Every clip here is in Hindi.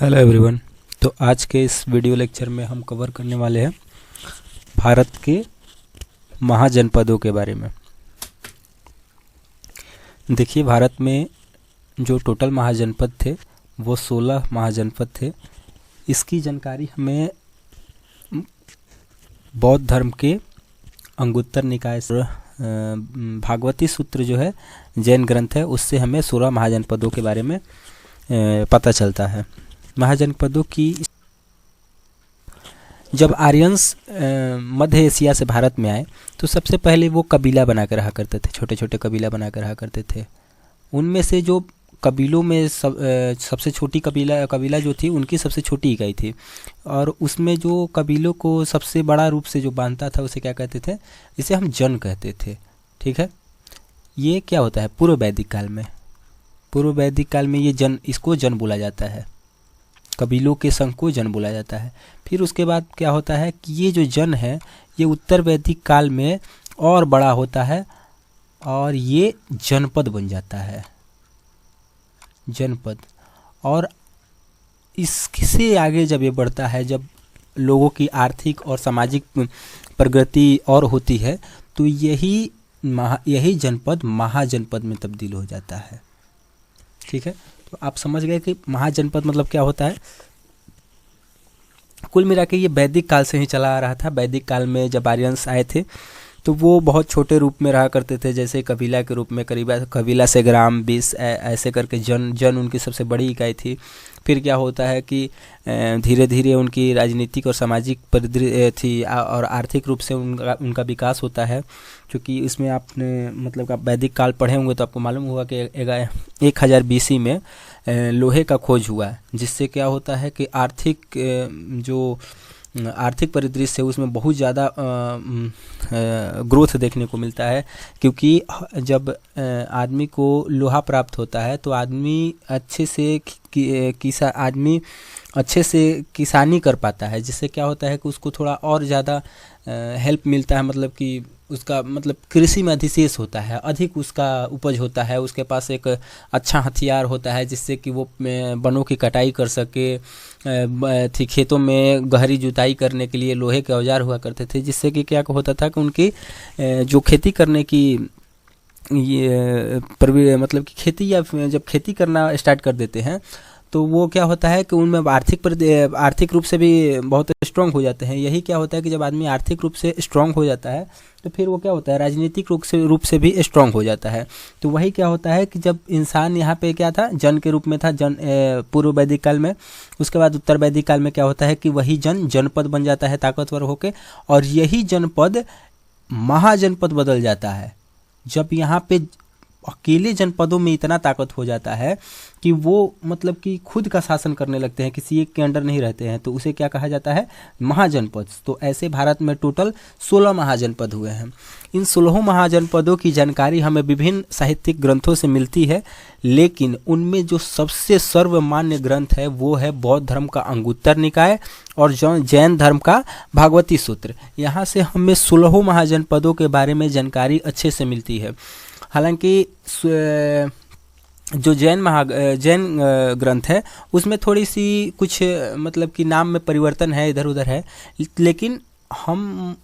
Hello everyone. तो आज के इस वीडियो लेक्चर में हम कवर करने वाले हैं भारत के महाजनपदों के बारे में। देखिए, भारत में जो टोटल महाजनपद थे वो 16 महाजनपद थे। इसकी जानकारी हमें बौद्ध धर्म के अंगुत्तर निकाय से भागवती सूत्र जो है जैन ग्रंथ है, उससे हमें 16 महाजनपदों के बारे में पता चलता है। महाजनपदों की जब आर्यंस मध्य एशिया से भारत में आए तो सबसे पहले वो कबीला बना कर रहा करते थे, छोटे छोटे कबीला बना कर रहा करते थे। उनमें से जो कबीलों में सबसे छोटी कबीला जो थी उनकी सबसे छोटी इकाई थी, और उसमें जो कबीलों को सबसे बड़ा रूप से जो बांधता था उसे क्या कहते थे? इसे हम जन कहते थे। ठीक है, ये क्या होता है? पूर्व वैदिक काल में ये जन, इसको जन बोला जाता है। कबीलों के संघ को जन बोला जाता है। फिर उसके बाद क्या होता है कि ये जो जन है ये उत्तर वैदिक काल में और बड़ा होता है और ये जनपद बन जाता है, जनपद। और इससे आगे जब ये बढ़ता है, जब लोगों की आर्थिक और सामाजिक प्रगति और होती है, तो यही जनपद महाजनपद में तब्दील हो जाता है। ठीक है, तो आप समझ गए कि महाजनपद मतलब क्या होता है। कुल मिला के ये वैदिक काल से ही चला आ रहा था। वैदिक काल में जब आर्यंस आए थे तो वो बहुत छोटे रूप में रहा करते थे, जैसे कबीला के रूप में, करीब कबीला से ग्राम 20 ऐसे करके जन उनकी सबसे बड़ी इकाई थी। फिर क्या होता है कि धीरे धीरे उनकी राजनीतिक और सामाजिक परिदृश्य थी और आर्थिक रूप से उनका विकास होता है। क्योंकि इसमें आपने मतलब आप वैदिक काल पढ़े होंगे तो आपको मालूम होगा कि 1000 BC में लोहे का खोज हुआ है, जिससे क्या होता है कि आर्थिक परिदृश्य उसमें बहुत ज़्यादा ग्रोथ देखने को मिलता है। क्योंकि जब आदमी को लोहा प्राप्त होता है तो आदमी अच्छे से किसानी कर पाता है, जिससे क्या होता है कि उसको थोड़ा और ज़्यादा हेल्प मिलता है। मतलब कि उसका मतलब कृषि में अधिशेष होता है, अधिक उसका उपज होता है, उसके पास एक अच्छा हथियार होता है जिससे कि वो वनों की कटाई कर सके। खेतों में गहरी जुताई करने के लिए लोहे के औजार हुआ करते थे, जिससे कि क्या होता था कि उनकी जो खेती करने की मतलब कि खेती, या जब खेती करना स्टार्ट कर देते हैं तो वो क्या होता है कि उनमें आर्थिक रूप से भी बहुत स्ट्रांग हो जाते हैं। यही क्या होता है कि जब आदमी आर्थिक रूप से स्ट्रांग हो जाता है तो फिर वो क्या होता है, राजनीतिक रूप से भी स्ट्रांग हो जाता है। तो वही क्या होता है कि जब इंसान यहाँ पे क्या था, जन के रूप में था, पूर्व वैदिक काल में। उसके बाद उत्तर वैदिक काल में क्या होता है कि वही जनपद बन जाता है ताकतवर होके, और यही जनपद महाजनपद बदल जाता है। जब यहाँ पे अकेले जनपदों में इतना ताकत हो जाता है कि वो मतलब कि खुद का शासन करने लगते हैं, किसी एक के अंडर नहीं रहते हैं, तो उसे क्या कहा जाता है? महाजनपद। तो ऐसे भारत में टोटल 16 महाजनपद हुए हैं। इन 16 महाजनपदों की जानकारी हमें विभिन्न साहित्यिक ग्रंथों से मिलती है, लेकिन उनमें जो सबसे सर्वमान्य ग्रंथ है वो है बौद्ध धर्म का अंगुत्तर निकाय और जैन धर्म का भागवती सूत्र। यहाँ से हमें 16 महाजनपदों के बारे में जानकारी अच्छे से मिलती है। हालांकि जो जैन ग्रंथ है उसमें थोड़ी सी कुछ मतलब कि नाम में परिवर्तन है, इधर उधर है, लेकिन हम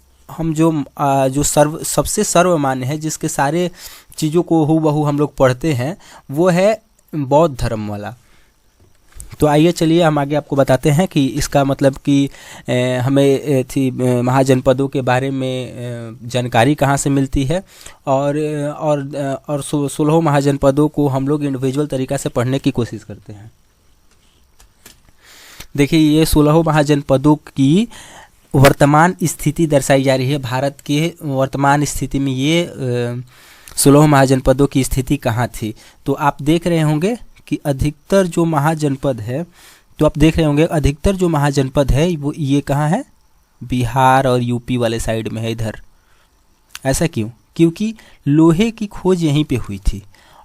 जो सबसे सर्वमान्य है, जिसके सारे चीज़ों को हूबहू हम लोग पढ़ते हैं, वो है बौद्ध धर्म वाला। तो आइए चलिए हम आगे आपको बताते हैं कि इसका मतलब कि हमें महाजनपदों के बारे में जानकारी कहाँ से मिलती है, और 16 महाजनपदों को हम लोग इंडिविजुअल तरीक़ा से पढ़ने की कोशिश करते हैं। देखिए, ये 16 महाजनपदों की वर्तमान स्थिति दर्शाई जा रही है। भारत के वर्तमान स्थिति में ये 16 महाजनपदों की स्थिति कहाँ थी। तो आप देख रहे होंगे कि अधिकतर जो महाजनपद है, वो ये कहाँ है? बिहार और यूपी वाले साइड में है, इधर। ऐसा क्यों? क्योंकि लोहे की खोज यहीं पे हुई थी,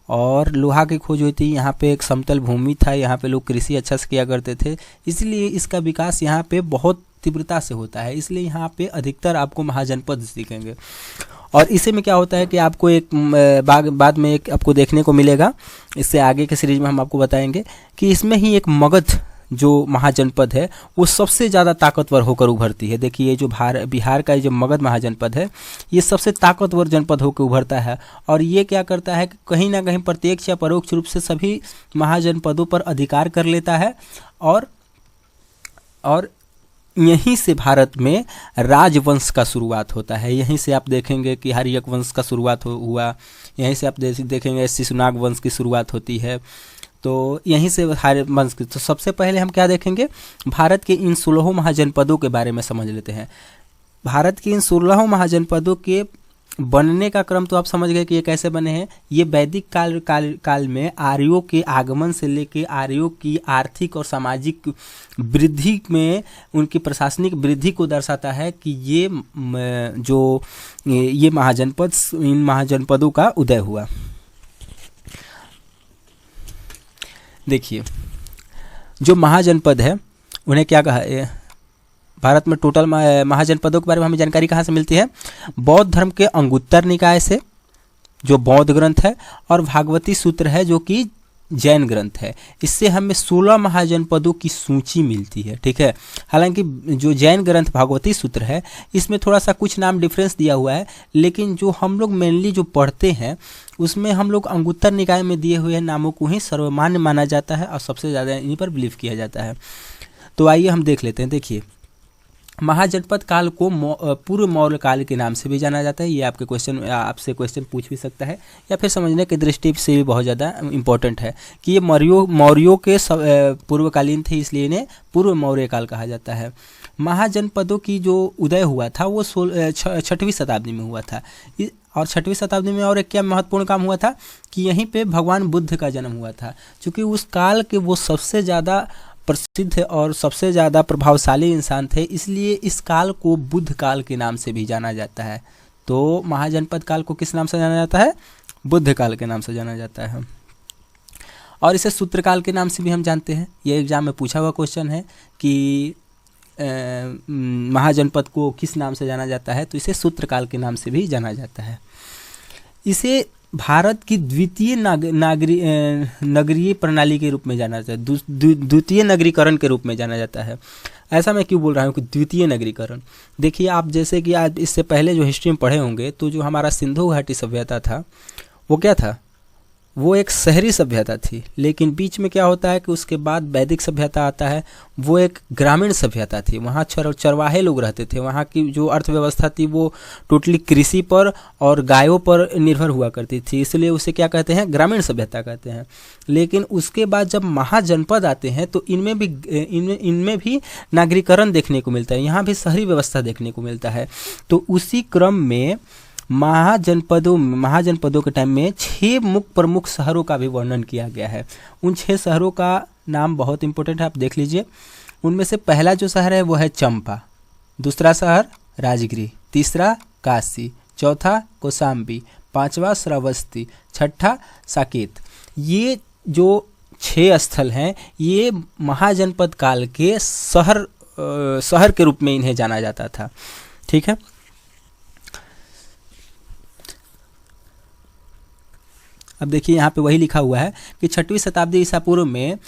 और लोहा की खोज हुई थी। यहाँ पे एक समतल भूमि था, यहाँ पे लोग कृषि अच्छा से किया करते थे, इसलिए इसका विकास यहाँ पे बहुत तीव्रता से होता है। इसलिए यहाँ पे अधिकतर आपको महाजनपद दिखेंगे। और इसी में क्या होता है कि आपको एक बाद में एक आपको देखने को मिलेगा, इससे आगे के सीरीज में हम आपको बताएंगे कि इसमें ही एक मगध जो महाजनपद है वो सबसे ज़्यादा ताकतवर होकर उभरती है। देखिए ये जो बिहार का ये जो मगध महाजनपद है ये सबसे ताकतवर जनपद होकर उभरता है, और ये क्या करता है कि कहीं ना कहीं प्रत्यक्ष या परोक्ष रूप से सभी महाजनपदों पर अधिकार कर लेता है। और यहीं से भारत में राजवंश का शुरुआत होता है। यहीं से आप देखेंगे कि हर्यक वंश का शुरुआत हुआ, यहीं से आप देखेंगे शिशुनाग वंश की शुरुआत होती है। तो यहीं से हर वंश की, तो सबसे पहले हम क्या देखेंगे, भारत के इन 16 महाजनपदों के बारे में समझ लेते हैं। भारत के इन 16 महाजनपदों के बनने का क्रम तो आप समझ गए कि ये कैसे बने हैं। ये वैदिक काल में आर्यों के आगमन से लेके आर्यों की आर्थिक और सामाजिक वृद्धि में उनकी प्रशासनिक वृद्धि को दर्शाता है कि ये महाजनपद, इन महाजनपदों का उदय हुआ। देखिए जो महाजनपद है उन्हें क्या कहा है, भारत में टोटल महाजनपदों के बारे में हमें जानकारी कहाँ से मिलती है, बौद्ध धर्म के अंगुत्तर निकाय से जो बौद्ध ग्रंथ है, और भागवती सूत्र है जो कि जैन ग्रंथ है। इससे हमें 16 महाजनपदों की सूची मिलती है। ठीक है, हालांकि जो जैन ग्रंथ भागवती सूत्र है इसमें थोड़ा सा कुछ नाम डिफरेंस दिया हुआ है, लेकिन जो हम लोग मेनली जो पढ़ते हैं उसमें हम लोग अंगुत्तर निकाय में दिए हुए नामों को ही सर्वमान्य माना जाता है और सबसे ज़्यादा इन्हीं पर बिलीव किया जाता है। तो आइए हम देख लेते हैं। देखिए महाजनपद काल को पूर्व मौर्य काल के नाम से भी जाना जाता है। ये आपसे क्वेश्चन पूछ भी सकता है, या फिर समझने की दृष्टि से भी बहुत ज़्यादा इम्पोर्टेंट है कि ये मौर्यों के पूर्वकालीन थे, इसलिए इन्हें पूर्व मौर्य काल कहा जाता है। महाजनपदों की जो उदय हुआ था वो 6वीं शताब्दी में हुआ था, और 6वीं शताब्दी में और एक क्या महत्वपूर्ण काम हुआ था कि यहीं पे भगवान बुद्ध का जन्म हुआ था। क्योंकि उस काल के वो सबसे ज़्यादा प्रसिद्ध और सबसे ज़्यादा प्रभावशाली इंसान थे, इसलिए इस काल को बुद्ध काल के नाम से भी जाना जाता है। तो महाजनपद काल को किस नाम से जाना जाता है, बुद्ध काल के नाम से जाना जाता है। और इसे सूत्रकाल के नाम से भी हम जानते हैं। ये एग्जाम में पूछा हुआ क्वेश्चन है कि महाजनपद को किस नाम से जाना जाता है, तो इसे सूत्रकाल के नाम से भी जाना जाता है। इसे भारत की द्वितीय नगरीय प्रणाली के रूप में जाना जाता है, द्वितीय नगरीकरण के रूप में जाना जाता है। ऐसा मैं क्यों बोल रहा हूँ कि द्वितीय नगरीकरण, देखिए आप जैसे कि आज इससे पहले जो हिस्ट्री में पढ़े होंगे तो जो हमारा सिंधु घाटी सभ्यता था वो क्या था, वो एक शहरी सभ्यता थी। लेकिन बीच में क्या होता है कि उसके बाद वैदिक सभ्यता आता है, वो एक ग्रामीण सभ्यता थी। वहाँ चरवाहे लोग रहते थे, वहाँ की जो अर्थव्यवस्था थी वो टोटली कृषि पर और गायों पर निर्भर हुआ करती थी, इसलिए उसे क्या कहते हैं, ग्रामीण सभ्यता कहते हैं। लेकिन उसके बाद जब महाजनपद आते हैं तो इनमें भी नागरीकरण देखने को मिलता है, यहाँ भी शहरी व्यवस्था देखने को मिलता है। तो उसी क्रम में महाजनपदों के टाइम में 6 प्रमुख शहरों का भी वर्णन किया गया है। उन 6 शहरों का नाम बहुत इंपॉर्टेंट है, आप देख लीजिए। उनमें से पहला जो शहर है वो है चंपा, दूसरा शहर राजगिरी, तीसरा काशी, चौथा कौशाम्बी, 5वां श्रावस्ती, 6ठा साकेत। ये जो 6 स्थल हैं ये महाजनपद काल के शहर के रूप में इन्हें जाना जाता था। ठीक है, अब देखिए यहाँ पे वही लिखा हुआ है कि 6वीं शताब्दी ईसा पूर्व में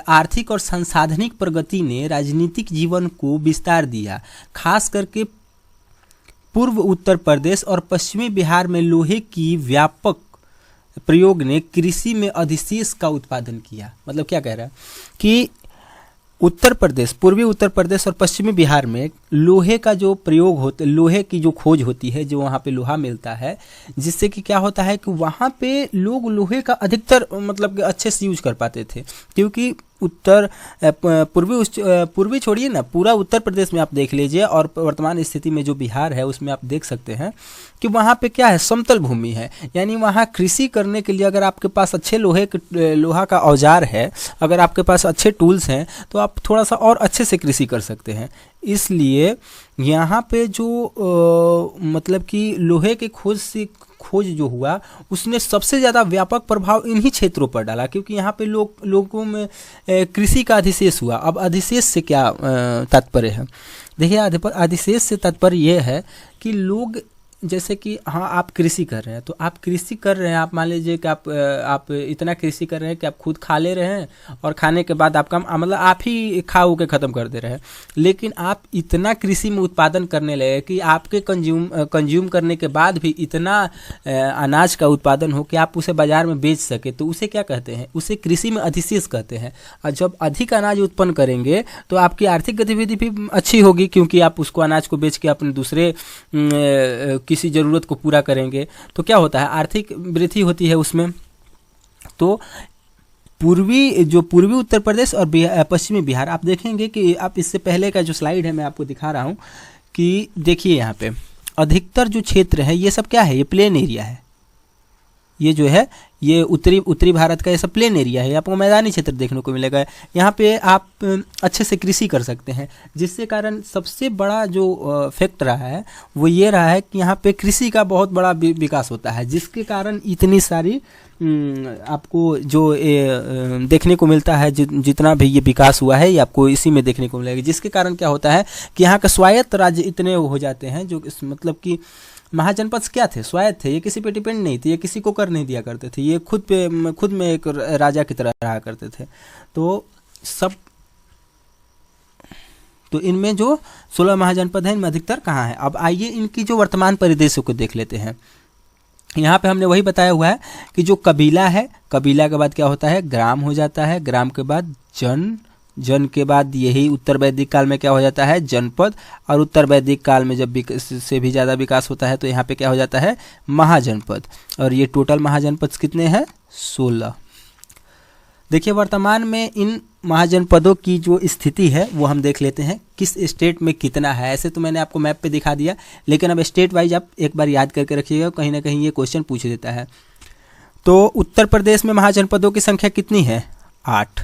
आर्थिक और संसाधनिक प्रगति ने राजनीतिक जीवन को विस्तार दिया। खास करके पूर्व उत्तर प्रदेश और पश्चिमी बिहार में लोहे की व्यापक प्रयोग ने कृषि में अधिशेष का उत्पादन किया। मतलब क्या कह रहा है कि पूर्वी उत्तर प्रदेश और पश्चिमी बिहार में लोहे का जो प्रयोग होता है, लोहे की जो खोज होती है, जो वहाँ पे लोहा मिलता है, जिससे कि क्या होता है कि वहाँ पे लोग लोहे का अधिकतर मतलब अच्छे से यूज कर पाते थे। क्योंकि पूर्वी छोड़िए ना, पूरा उत्तर प्रदेश में आप देख लीजिए और वर्तमान स्थिति में जो बिहार है उसमें आप देख सकते हैं कि वहाँ पे क्या है, समतल भूमि है। यानी वहाँ कृषि करने के लिए अगर आपके पास अच्छे लोहा का औजार है, अगर आपके पास अच्छे टूल्स हैं तो आप थोड़ा सा और अच्छे से कृषि कर सकते हैं। इसलिए यहाँ पे जो मतलब कि लोहे के खोज जो हुआ उसने सबसे ज़्यादा व्यापक प्रभाव इन्हीं क्षेत्रों पर डाला, क्योंकि यहाँ पे लोगों में कृषि का अधिशेष हुआ। अब अधिशेष से क्या तात्पर्य है, देखिए अधिशेष से तात्पर्य यह है कि लोग जैसे कि हाँ आप कृषि कर रहे हैं, तो आप कृषि कर रहे हैं, आप मान लीजिए कि आप इतना कृषि कर रहे हैं कि आप खुद खा ले रहे हैं और खाने के बाद आपका मतलब आप ही खा के ख़त्म कर दे रहे हैं। लेकिन आप इतना कृषि में उत्पादन करने लगे कि आपके कंज्यूम करने के बाद भी इतना अनाज का उत्पादन हो कि आप उसे बाज़ार में बेच सके, तो उसे क्या कहते हैं? उसे कृषि में अधिशेष कहते हैं। और जब अधिक अनाज उत्पन्न करेंगे तो आपकी आर्थिक गतिविधि भी अच्छी होगी, क्योंकि आप उसको अनाज को बेच के अपने दूसरे किसी ज़रूरत को पूरा करेंगे। तो क्या होता है? आर्थिक वृद्धि होती है उसमें। तो पूर्वी उत्तर प्रदेश और पश्चिमी बिहार, आप देखेंगे कि आप इससे पहले का जो स्लाइड है मैं आपको दिखा रहा हूँ कि देखिए यहाँ पे अधिकतर जो क्षेत्र है ये सब क्या है? ये प्लेन एरिया है। ये जो है ये उत्तरी भारत का ये सब प्लेन एरिया है, आपको मैदानी क्षेत्र देखने को मिलेगा। यहाँ पे आप अच्छे से कृषि कर सकते हैं, जिससे कारण सबसे बड़ा जो फैक्ट रहा है वो ये रहा है कि यहाँ पे कृषि का बहुत बड़ा विकास होता है, जिसके कारण इतनी सारी आपको जो देखने को मिलता है, जितना भी ये विकास हुआ है ये आपको इसी में देखने को मिलेगा। जिसके कारण क्या होता है कि यहाँ का स्वायत्त राज्य इतने हो जाते हैं, जो मतलब कि महाजनपद क्या थे? स्वायत्त थे, ये किसी पे डिपेंड नहीं थे, ये किसी को कर नहीं दिया करते थे, ये खुद में एक राजा की तरह रहा करते थे। तो इनमें जो 16 महाजनपद हैं, इनमें अधिकतर कहाँ है? अब आइए इनकी जो वर्तमान परिदृश्य को देख लेते हैं। यहाँ पे हमने वही बताया हुआ है कि जो कबीला है, कबीला के बाद क्या होता है? ग्राम हो जाता है, ग्राम के बाद जन के बाद यही उत्तर वैदिक काल में क्या हो जाता है? जनपद। और उत्तर वैदिक काल में जब से भी ज़्यादा विकास होता है तो यहाँ पे क्या हो जाता है? महाजनपद। और ये टोटल महाजनपद कितने हैं? 16। देखिए वर्तमान में इन महाजनपदों की जो स्थिति है वो हम देख लेते हैं, किस स्टेट में कितना है। ऐसे तो मैंने आपको मैप पे दिखा दिया, लेकिन अब स्टेट वाइज आप एक बार याद करके रखिएगा, कहीं ना कहीं ये क्वेश्चन पूछ देता है। तो उत्तर प्रदेश में महाजनपदों की संख्या कितनी है? 8।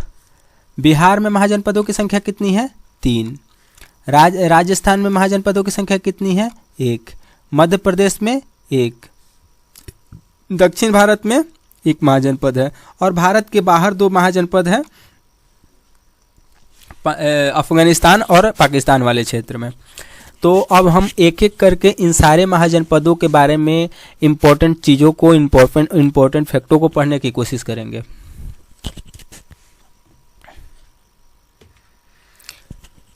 बिहार में महाजनपदों की संख्या कितनी है? 3। राजस्थान में महाजनपदों की संख्या कितनी है? 1। मध्य प्रदेश में 1। दक्षिण भारत में 1 महाजनपद है। और भारत के बाहर 2 महाजनपद हैं, अफगानिस्तान और पाकिस्तान वाले क्षेत्र में। तो अब हम एक एक करके इन सारे महाजनपदों के बारे में इम्पोर्टेंट चीज़ों को, इम्पोर्टेंट फैक्टों को पढ़ने की कोशिश करेंगे।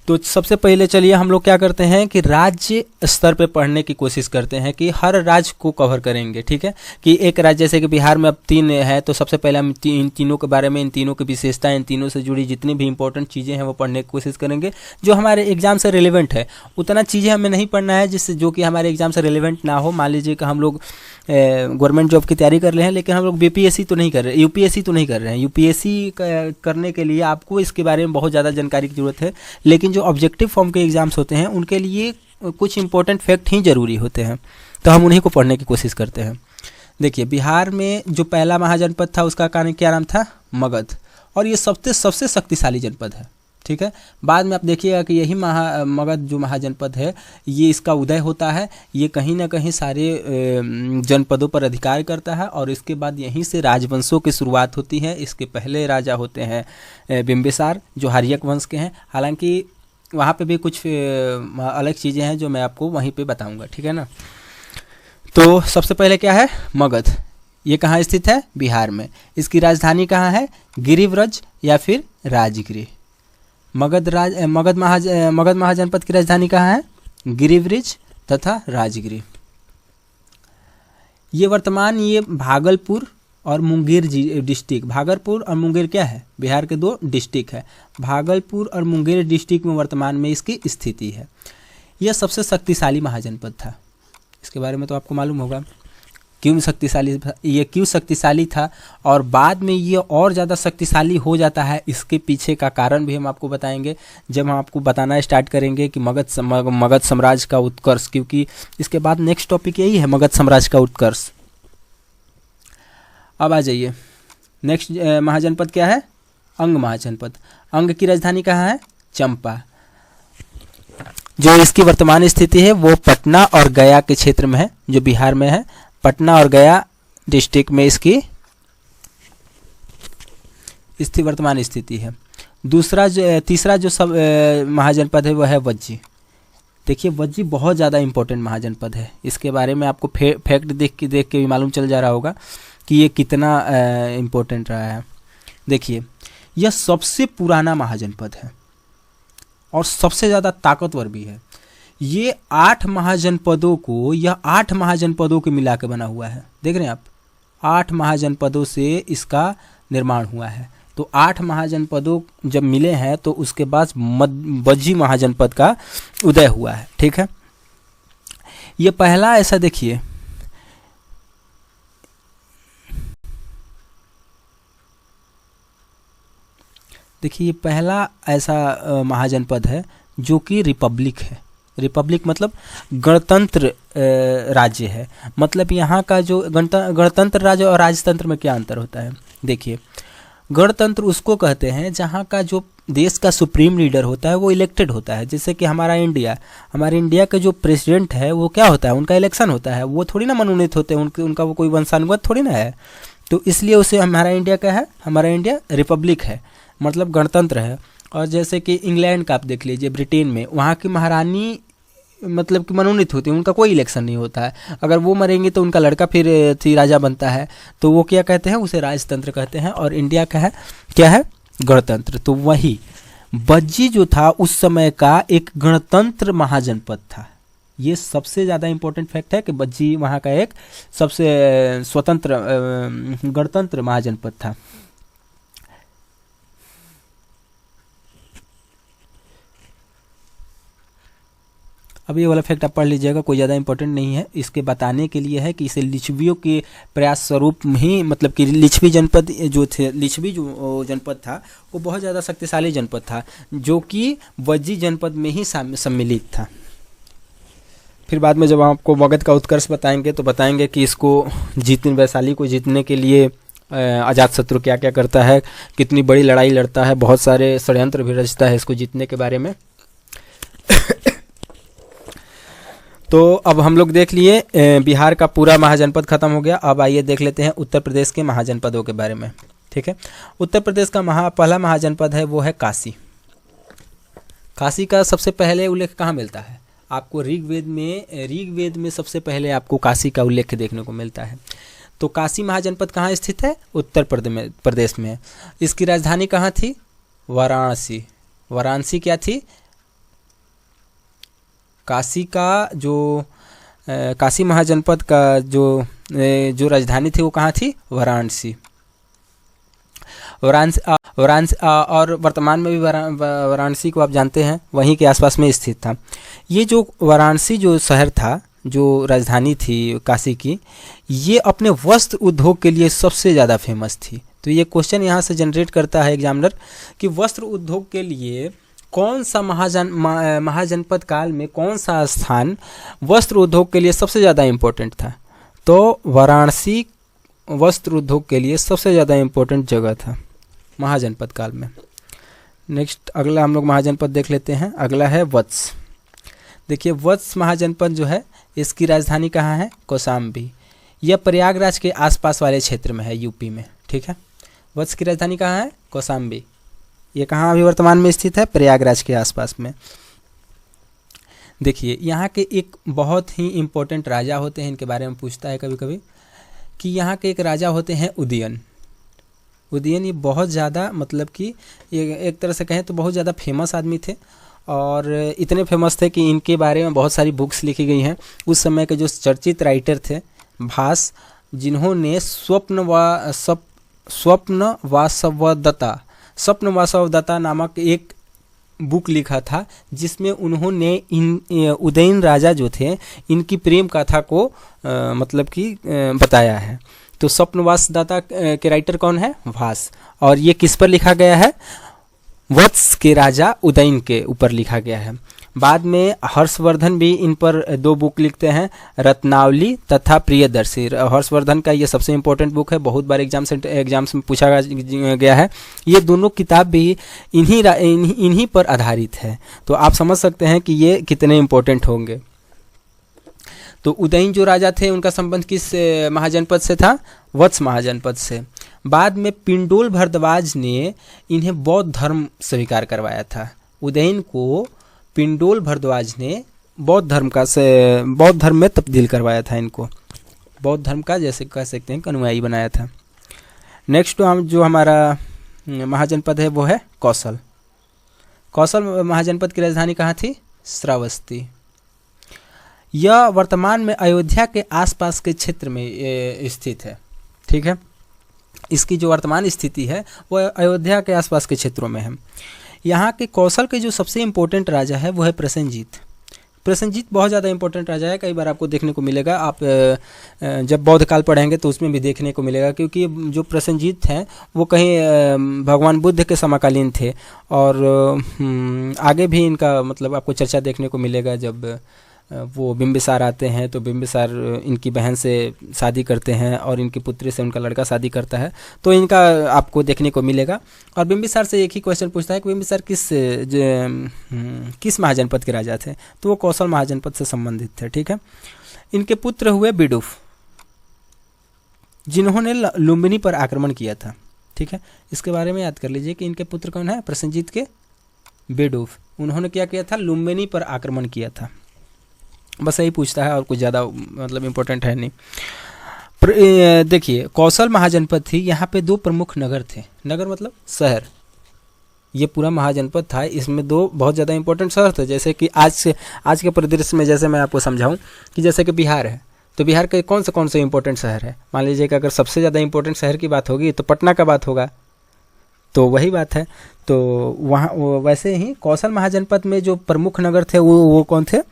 तो सबसे पहले चलिए हम लोग क्या करते हैं कि राज्य स्तर पे पढ़ने की कोशिश करते हैं कि हर राज्य को कवर करेंगे। ठीक है, कि एक राज्य जैसे कि बिहार में अब 3 है, तो सबसे पहले हम इन तीनों के बारे में, इन तीनों की विशेषता, इन तीनों से जुड़ी जितनी भी इंपॉर्टेंट चीज़ें हैं वो पढ़ने की कोशिश करेंगे, जो हमारे एग्जाम से रिलेवेंट है। उतना चीज़ें हमें नहीं पढ़ना है जिससे जो कि हमारे एग्जाम से रिलेवेंट ना हो। मान लीजिए कि हम लोग गवर्नमेंट जॉब की तैयारी कर रहे हैं, लेकिन हम लोग बीपीएससी तो नहीं कर रहे, यूपीएससी तो नहीं कर रहे हैं। यूपीएससी करने के लिए आपको इसके बारे में बहुत ज़्यादा जानकारी की ज़रूरत है, लेकिन जो ऑब्जेक्टिव फॉर्म के एग्ज़ाम्स होते हैं उनके लिए कुछ इंपॉर्टेंट फैक्ट ही ज़रूरी होते हैं, तो हम उन्हीं को पढ़ने की कोशिश करते हैं। देखिए बिहार में जो पहला महाजनपद था उसका क्या नाम था? मगध। और ये सबसे शक्तिशाली जनपद है। ठीक है, बाद में आप देखिएगा कि यही मगध जो महाजनपद है ये इसका उदय होता है, ये कहीं ना कहीं सारे जनपदों पर अधिकार करता है, और इसके बाद यहीं से राजवंशों की शुरुआत होती है। इसके पहले राजा होते हैं बिम्बिसार, जो हर्यक वंश के हैं। हालांकि वहाँ पे भी कुछ अलग चीज़ें हैं जो मैं आपको वहीं पे बताऊंगा। ठीक है ना। तो सबसे पहले क्या है? मगध। ये कहाँ स्थित है? बिहार में। इसकी राजधानी कहाँ है? गिरिव्रज या फिर राजगिरी। मगध महाजनपद की राजधानी कहाँ है? गिरिव्रज तथा राजगिरी। ये वर्तमान ये भागलपुर और मुंगेर डिस्ट्रिक्ट, भागलपुर और मुंगेर क्या है? बिहार के 2 डिस्ट्रिक्ट है। भागलपुर और मुंगेर डिस्ट्रिक्ट में वर्तमान में इसकी स्थिति है। यह सबसे शक्तिशाली महाजनपद था। इसके बारे में तो आपको मालूम होगा क्यों शक्तिशाली था, और बाद में ये और ज़्यादा शक्तिशाली हो जाता है। इसके पीछे का कारण भी हम आपको बताएंगे जब हम आपको बताना स्टार्ट करेंगे कि मगध साम्राज्य का उत्कर्ष, क्योंकि इसके बाद नेक्स्ट टॉपिक यही है, मगध साम्राज्य का उत्कर्ष। अब आ जाइए, नेक्स्ट महाजनपद क्या है? अंग महाजनपद। अंग की राजधानी कहाँ है? चंपा। जो इसकी वर्तमान स्थिति है वो पटना और गया के क्षेत्र में है, जो बिहार में है। पटना और गया डिस्ट्रिक्ट में इसकी वर्तमान स्थिति है। तीसरा जो सब महाजनपद है वो है वज्जी। देखिए वज्जी बहुत ज़्यादा इंपॉर्टेंट महाजनपद है। इसके बारे में आपको फैक्ट देख के भी मालूम चल जा रहा होगा कि ये कितना इम्पोर्टेंट रहा है। देखिए यह सबसे पुराना महाजनपद है और सबसे ज़्यादा ताकतवर भी है। ये 8 महाजनपदों को मिला के बना हुआ है। देख रहे हैं आप, 8 महाजनपदों से इसका निर्माण हुआ है। तो 8 महाजनपदों जब मिले हैं तो उसके बाद वज्जी महाजनपद का उदय हुआ है। ठीक है, ये पहला ऐसा देखिए ये पहला ऐसा महाजनपद है जो कि रिपब्लिक है। रिपब्लिक मतलब गणतंत्र राज्य है। मतलब यहाँ का जो गणतंत्र राज्य और राजतंत्र में क्या अंतर होता है? देखिए गणतंत्र उसको कहते हैं जहाँ का जो देश का सुप्रीम लीडर होता है वो इलेक्टेड होता है। जैसे कि हमारे इंडिया का जो प्रेसिडेंट है वो क्या होता है, उनका इलेक्शन होता है, वो थोड़ी ना मनोनीत होते हैं, उनका वो कोई वंशानुगत थोड़ी ना है। तो इसलिए उसे हमारा इंडिया क्या है, हमारा इंडिया रिपब्लिक है, मतलब गणतंत्र है। और जैसे कि इंग्लैंड का आप देख लीजिए, ब्रिटेन में वहाँ की महारानी मतलब कि मनोनीत होती है, उनका कोई इलेक्शन नहीं होता है। अगर वो मरेंगे तो उनका लड़का फिर राजा बनता है। तो वो क्या कहते हैं, उसे राजतंत्र कहते हैं। और इंडिया का है क्या है, गणतंत्र। तो वही वज्जी जो था उस समय का एक गणतंत्र महाजनपद था। ये सबसे ज़्यादा इम्पोर्टेंट फैक्ट है कि वज्जी वहाँ का एक सबसे स्वतंत्र गणतंत्र महाजनपद था। अब ये वाला फैक्ट आप पढ़ लीजिएगा, कोई ज़्यादा इंपॉर्टेंट नहीं है। इसके बताने के लिए है कि इसे लिच्छवियों के प्रयास स्वरूप ही, मतलब कि लिच्छवी जो जनपद था वो बहुत ज़्यादा शक्तिशाली जनपद था, जो कि वज्जी जनपद में ही सम्मिलित था। फिर बाद में जब आपको मगध का उत्कर्ष बताएंगे तो बताएंगे कि इसको वैशाली को जीतने के लिए अजातशत्रु क्या क्या करता है, कितनी बड़ी लड़ाई लड़ता है, बहुत सारे षड्यंत्र भी रचता है इसको जीतने के बारे में। तो अब हम लोग देख लिए बिहार का पूरा महाजनपद खत्म हो गया। अब आइए देख लेते हैं उत्तर प्रदेश के महाजनपदों के बारे में। ठीक है, उत्तर प्रदेश का पहला महाजनपद है वो है काशी। काशी का सबसे पहले उल्लेख कहाँ मिलता है आपको? ऋग्वेद में सबसे पहले आपको काशी का उल्लेख देखने को मिलता है। तो काशी महाजनपद कहाँ स्थित है? उत्तर प्रदेश में। इसकी राजधानी कहाँ थी? वाराणसी। वाराणसी क्या थी? काशी का जो काशी महाजनपद का जो राजधानी थी वो कहाँ थी? वाराणसी। और वर्तमान में भी वाराणसी को आप जानते हैं, वहीं के आसपास में स्थित था। ये जो वाराणसी जो शहर था, जो राजधानी थी काशी की, ये अपने वस्त्र उद्योग के लिए सबसे ज़्यादा फेमस थी। तो ये क्वेश्चन यहाँ से जनरेट करता है एग्जामिनर कि वस्त्र उद्योग के लिए कौन सा महाजनपद काल में कौन सा स्थान वस्त्र उद्योग के लिए सबसे ज़्यादा इम्पोर्टेंट था? तो वाराणसी वस्त्र उद्योग के लिए सबसे ज़्यादा इम्पोर्टेंट जगह था महाजनपद काल में। नेक्स्ट अगला हम लोग महाजनपद देख लेते हैं। अगला है वत्स। देखिए वत्स महाजनपद जो है, इसकी राजधानी कहाँ है? कौशाम्बी। यह प्रयागराज के आसपास वाले क्षेत्र में है, यूपी में। ठीक है, वत्स की राजधानी कहाँ है? कौशाम्बी। ये कहाँ अभी वर्तमान में स्थित है? प्रयागराज के आसपास में। देखिए यहाँ के एक बहुत ही इम्पोर्टेंट राजा होते हैं, इनके बारे में पूछता है कभी कभी कि यहाँ के एक राजा होते हैं उदयन। ये बहुत ज़्यादा, मतलब कि एक तरह से कहें तो बहुत ज़्यादा फेमस आदमी थे, और इतने फेमस थे कि इनके बारे में बहुत सारी बुक्स लिखी गई हैं। उस समय के जो चर्चित राइटर थे भास, जिन्होंने स्वप्नवासवदत्ता नामक एक बुक लिखा था, जिसमें उन्होंने उदयन राजा जो थे इनकी प्रेम कथा को मतलब कि बताया है। तो स्वप्नवासवदत्ता के राइटर कौन है? भास। और ये किस पर लिखा गया है? वत्स के राजा उदयन के ऊपर लिखा गया है। बाद में हर्षवर्धन भी इन पर 2 बुक लिखते हैं, रत्नावली तथा प्रियदर्शी। हर्षवर्धन का ये सबसे इम्पोर्टेंट बुक है, बहुत बार एग्जाम्स में पूछा गया है। ये दोनों किताब भी इन्हीं पर आधारित है। तो आप समझ सकते हैं कि ये कितने इम्पोर्टेंट होंगे। तो उदयन जो राजा थे उनका संबंध किस महाजनपद से था? वत्स महाजनपद से। बाद में पिंडोल भारद्वाज ने इन्हें बौद्ध धर्म स्वीकार करवाया था। उदयन को पिंडोल भारद्वाज ने बौद्ध धर्म में तब्दील करवाया था इनको, बौद्ध धर्म का जैसे कह सकते हैं कि अनुयायी बनाया था। नेक्स्ट जो हमारा महाजनपद है वो है कौशल। कौशल महाजनपद की राजधानी कहाँ थी? श्रावस्ती। यह वर्तमान में अयोध्या के आसपास के क्षेत्र में स्थित है, ठीक है। इसकी जो वर्तमान स्थिति है वह अयोध्या के आसपास के क्षेत्रों में है। यहाँ के कौशल के जो सबसे इम्पोर्टेंट राजा है वो है प्रसेनजीत। प्रसेनजीत बहुत ज़्यादा इंपॉर्टेंट राजा है, कई बार आपको देखने को मिलेगा, आप जब बौद्ध काल पढ़ेंगे तो उसमें भी देखने को मिलेगा, क्योंकि जो प्रसेनजीत हैं वो कहीं भगवान बुद्ध के समकालीन थे। और आगे भी इनका मतलब आपको चर्चा देखने को मिलेगा, जब वो बिंबिसार आते हैं तो बिंबिसार इनकी बहन से शादी करते हैं और इनकी पुत्री से उनका लड़का शादी करता है, तो इनका आपको देखने को मिलेगा। और बिंबिसार से एक ही क्वेश्चन पूछता है कि बिंबिसार किस महाजनपद के राजा थे, तो वो कौशल महाजनपद से संबंधित थे, ठीक है। इनके पुत्र हुए बिडुफ, जिन्होंने लुम्बिनी पर आक्रमण किया था, ठीक है। इसके बारे में याद कर लीजिए कि इनके पुत्र कौन है? प्रसेनजीत के बिडुफ। उन्होंने क्या किया था? लुम्बिनी पर आक्रमण किया था। बस यही पूछता है और कुछ ज़्यादा मतलब इम्पोर्टेंट है नहीं। देखिए कौशल महाजनपद थी, यहाँ पे 2 प्रमुख नगर थे। नगर मतलब शहर, ये पूरा महाजनपद था, इसमें 2 बहुत ज़्यादा इंपॉर्टेंट शहर थे। जैसे कि आज के परिदृश्य में जैसे मैं आपको समझाऊं कि जैसे कि बिहार है, तो बिहार के कौन से इंपॉर्टेंट शहर है? मान लीजिए कि अगर सबसे ज़्यादा इंपॉर्टेंट शहर की बात होगी तो पटना का बात होगा, तो वही बात है। तो वहाँ वैसे ही कौशल महाजनपद में जो प्रमुख नगर थे वो कौन थे?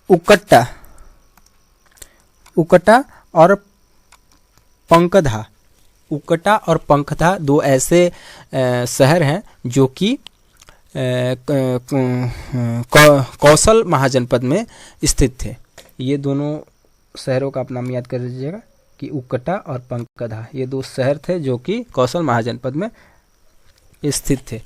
उकटा और पंकधा। उकटा और पंकधा 2 ऐसे शहर हैं जो कि कौशल महाजनपद में स्थित थे। ये दोनों शहरों का आप नाम याद कर लीजिएगा कि उकटा और पंकधा, ये 2 शहर थे जो कि कौशल महाजनपद में स्थित थे।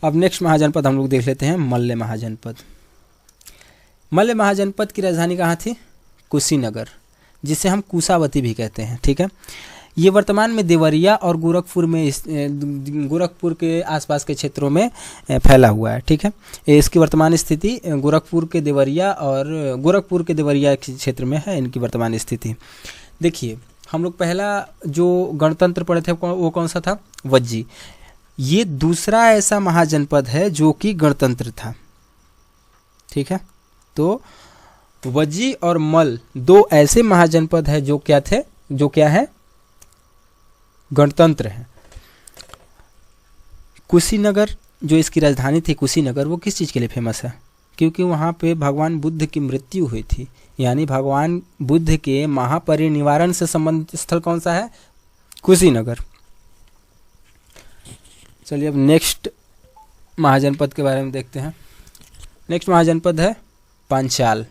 अब नेक्स्ट महाजनपद हम लोग देख लेते हैं, मल्ल महाजनपद। मल्ल महाजनपद की राजधानी कहाँ थी? कुशीनगर, जिसे हम कुशावती भी कहते हैं, ठीक है। ये वर्तमान में देवरिया और गोरखपुर के आसपास के क्षेत्रों में फैला हुआ है, ठीक है। इसकी वर्तमान स्थिति गोरखपुर के देवरिया के क्षेत्र में है इनकी वर्तमान स्थिति। देखिए हम लोग पहला जो गणतंत्र पढ़े थे वो कौन सा था? वज्जी। ये दूसरा ऐसा महाजनपद है जो कि गणतंत्र था, ठीक है। तो वज्जी और मल्ल 2 ऐसे महाजनपद है जो क्या है? गणतंत्र है। कुशीनगर जो इसकी राजधानी थी, कुशीनगर, वो किस चीज़ के लिए फेमस है? क्योंकि वहाँ पे भगवान बुद्ध की मृत्यु हुई थी, यानी भगवान बुद्ध के महापरिनिर्वाण से संबंधित स्थल कौन सा है? कुशीनगर। चलिए अब नेक्स्ट महाजनपद के बारे में देखते हैं। नेक्स्ट महाजनपद है पांचाल।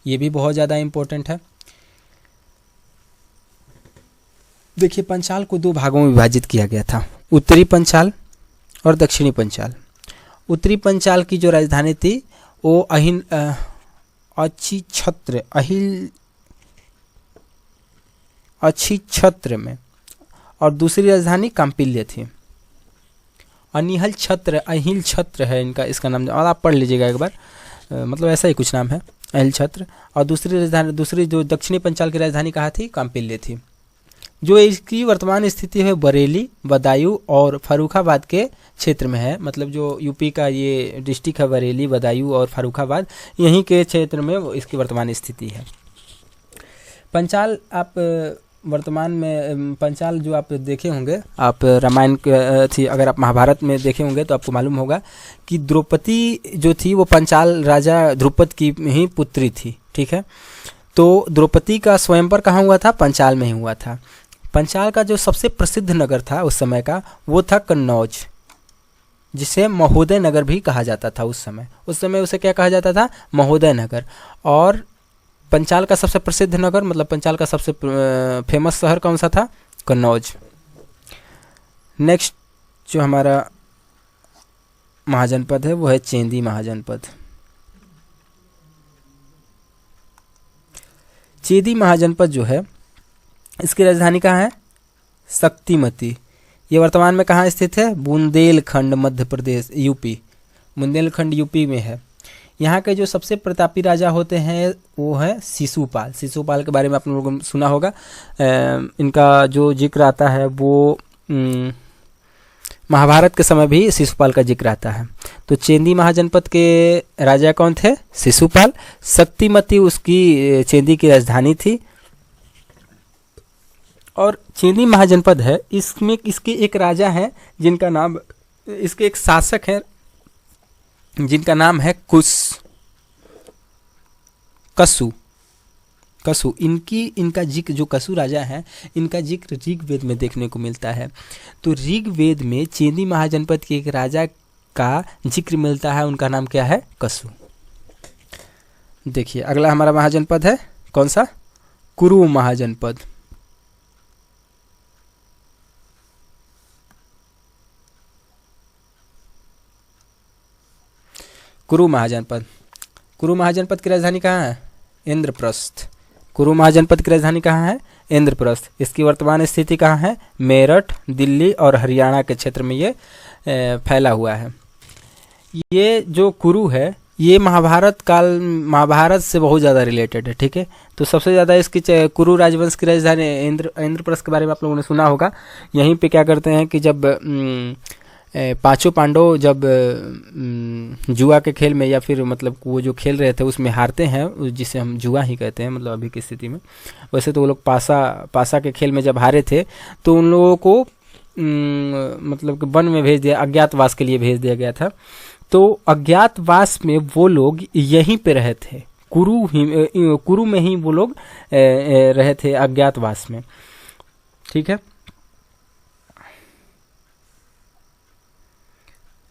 ये भी बहुत ज़्यादा इम्पोर्टेंट है। देखिए पंचाल को 2 भागों में विभाजित किया गया था, उत्तरी पंचाल और दक्षिणी पंचाल। उत्तरी पंचाल की जो राजधानी थी वो अछीछत्र में, और दूसरी राजधानी काम्पिल्य थी। अहिल छत्र है इसका नाम, और आप पढ़ लीजिएगा एक बार, मतलब ऐसा ही कुछ नाम है, अहिल छत्र। और दूसरी जो दक्षिणी पंचाल की राजधानी कहाँ थी? काम्पिल्य थी। जो इसकी वर्तमान स्थिति है बरेली, बदायूं और फर्रुखाबाद के क्षेत्र में है। मतलब जो यूपी का ये डिस्ट्रिक्ट है बरेली, बदायूं और फर्रुखाबाद, यहीं के क्षेत्र में इसकी वर्तमान स्थिति है। पंचाल आप वर्तमान में पंचाल जो आप देखे होंगे, आप रामायण थी, अगर आप महाभारत में देखे होंगे तो आपको मालूम होगा कि द्रौपदी जो थी वो पंचाल राजा ध्रुपद की ही पुत्री थी, ठीक है। तो द्रौपदी का स्वयंवर कहाँ हुआ था? पंचाल में ही हुआ था। पंचाल का जो सबसे प्रसिद्ध नगर था उस समय का वो था कन्नौज, जिसे महोदय नगर भी कहा जाता था। उस समय उसे क्या कहा जाता था? महोदय नगर। और पंचाल का सबसे प्रसिद्ध नगर, मतलब पंचाल का सबसे फेमस शहर कौन सा था? कन्नौज। नेक्स्ट जो हमारा महाजनपद है वो है चेंदी महाजनपद। चेदी महाजनपद जो है इसकी राजधानी कहाँ है? शक्तिमती। ये वर्तमान में कहाँ स्थित है? बुंदेलखंड मध्य प्रदेश, यूपी। बुंदेलखंड यूपी में है। यहाँ के जो सबसे प्रतापी राजा होते हैं वो है शिशुपाल। शिशुपाल के बारे में आप लोगों ने सुना होगा। इनका जो जिक्र आता है वो महाभारत के समय भी शिशुपाल का जिक्र आता है। तो चेंदी महाजनपद के राजा कौन थे? शिशुपाल। शक्तिमती उसकी चेंदी की राजधानी थी। और चेंदी महाजनपद है, इसमें इसके एक राजा हैं जिनका नाम, इसके एक शासक हैं जिनका नाम है कसु। इनका जिक्र, जो कसु राजा है, इनका जिक्र ऋग्वेद में देखने को मिलता है। तो ऋग्वेद में चेंदी महाजनपद के एक राजा का जिक्र मिलता है, उनका नाम क्या है? कसु। देखिए अगला हमारा महाजनपद है कौन सा? कुरु महाजनपद। कुरु महाजनपद की राजधानी कहाँ है? इंद्रप्रस्थ। कुरु महाजनपद की राजधानी कहाँ है? इंद्रप्रस्थ। इसकी वर्तमान स्थिति कहाँ है? मेरठ, दिल्ली और हरियाणा के क्षेत्र में ये फैला हुआ है। ये जो कुरु है ये महाभारत से बहुत ज़्यादा रिलेटेड है, ठीक है। तो सबसे ज़्यादा इसकी कुरु राजवंश की राजधानी इंद्रप्रस्थ के बारे में आप लोगों ने सुना होगा। यहीं पे क्या करते हैं कि जब पांचों पांडव जब जुआ के खेल में, या फिर मतलब वो जो खेल रहे थे उसमें हारते हैं, जिसे हम जुआ ही कहते हैं मतलब अभी की स्थिति में। वैसे तो वो लोग पासा के खेल में जब हारे थे तो उन लोगों को मतलब वन में भेज दिया, अज्ञातवास के लिए भेज दिया गया था। तो अज्ञातवास में वो लोग यहीं पे रहे थे, कुरु में ही वो लोग रहे थे अज्ञातवास में, ठीक है।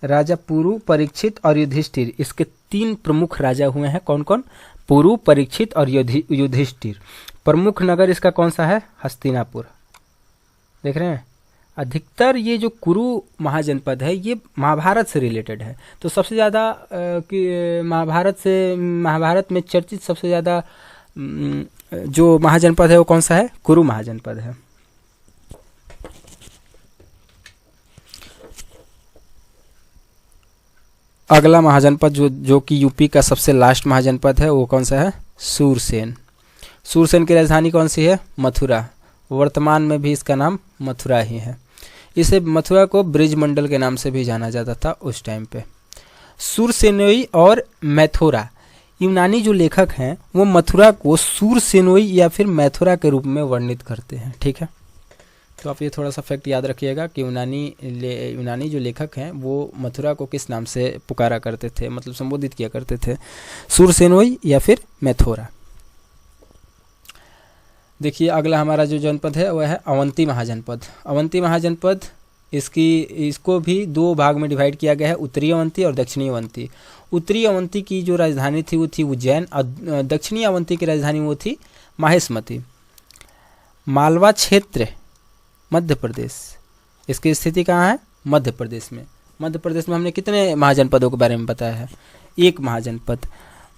राजा पुरु, परीक्षित और युधिष्ठिर, इसके 3 प्रमुख राजा हुए हैं। कौन कौन? पुरु, परीक्षित और युधिष्ठिर। प्रमुख नगर इसका कौन सा है? हस्तिनापुर। देख रहे हैं, अधिकतर ये जो कुरु महाजनपद है ये महाभारत से रिलेटेड है। तो सबसे ज़्यादा महाभारत में चर्चित सबसे ज़्यादा जो महाजनपद है वो कौन सा है? कुरु महाजनपद है। अगला महाजनपद जो कि यूपी का सबसे लास्ट महाजनपद है वो कौन सा है? सूरसेन। सूरसेन की राजधानी कौन सी है? मथुरा। वर्तमान में भी इसका नाम मथुरा ही है। इसे मथुरा को ब्रिजमंडल के नाम से भी जाना जाता था उस टाइम पे। सूरसेनोई और मैथुरा, यूनानी जो लेखक हैं वो मथुरा को सूरसेनोई या फिर मैथुरा के रूप में वर्णित करते हैं, ठीक है। तो आप ये थोड़ा सा फैक्ट याद रखिएगा कि यूनानी जो लेखक हैं वो मथुरा को किस नाम से पुकारा करते थे, मतलब संबोधित किया करते थे, सूरसेनोई या फिर मैथुरा। देखिए अगला हमारा जो जनपद है वह है अवंती महाजनपद। अवंती महाजनपद इसको भी 2 भाग में डिवाइड किया गया है, उत्तरी अवंती और दक्षिणी अवंती। उत्तरी अवंती की जो राजधानी थी वो थी उज्जैन, और दक्षिणी अवंती की राजधानी वो थी माहेश्मती। मालवा क्षेत्र, मध्य प्रदेश, इसकी स्थिति कहाँ है? मध्य प्रदेश में। मध्य प्रदेश में हमने कितने महाजनपदों के बारे में बताया है? 1 महाजनपद।